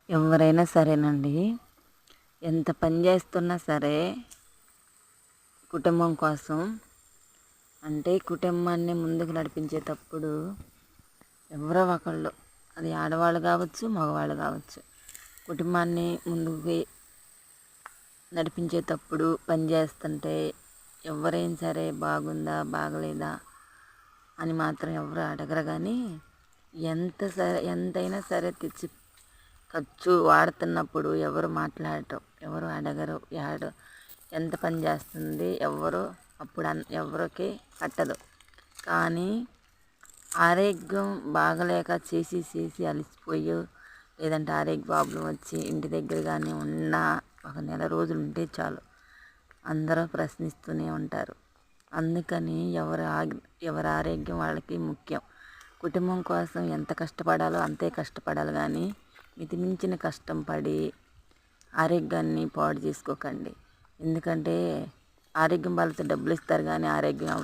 ఎవరైనా సరేనండి, ఎంత పని చేస్తున్నా సరే కుటుంబం కోసం అంటే కుటుంబాన్ని ముందుకు నడిపించేటప్పుడు ఎవరో ఒకళ్ళు, అది ఆడవాళ్ళు కావచ్చు, మగవాళ్ళు కావచ్చు, కుటుంబాన్ని ముందుకు నడిపించేటప్పుడు పని చేస్తుంటే ఎవరైనా సరే బాగుందా బాగలేదా అని మాత్రం ఎవరు అడగరు. కానీ ఎంతైనా సరే తెచ్చి ఖర్చు వాడుతున్నప్పుడు ఎవరు మాట్లాడటం, ఎవరు అడగరు. ఎంత పని చేస్తుంది ఎవరు అప్పుడు ఎవరికి పట్టదు. కానీ ఆరోగ్యం బాగలేక చేసి అలసిపోయి, లేదంటే ఆరోగ్య ప్రాబ్లం వచ్చి ఇంటి దగ్గర కానీ ఉన్న ఒక నెల రోజులు ఉంటే చాలు అందరూ ప్రశ్నిస్తూనే ఉంటారు. అందుకని ఎవరి ఆరోగ్యం వాళ్ళకి ముఖ్యం. కుటుంబం కోసం ఎంత కష్టపడాలో అంతే కష్టపడాలి, కానీ మితిమించిన కష్టం పడి ఆరోగ్యాన్ని పాడు చేసుకోకండి. ఎందుకంటే ఆరోగ్యం వాళ్ళతో డబ్బులు ఇస్తారు, కానీ ఆరోగ్యం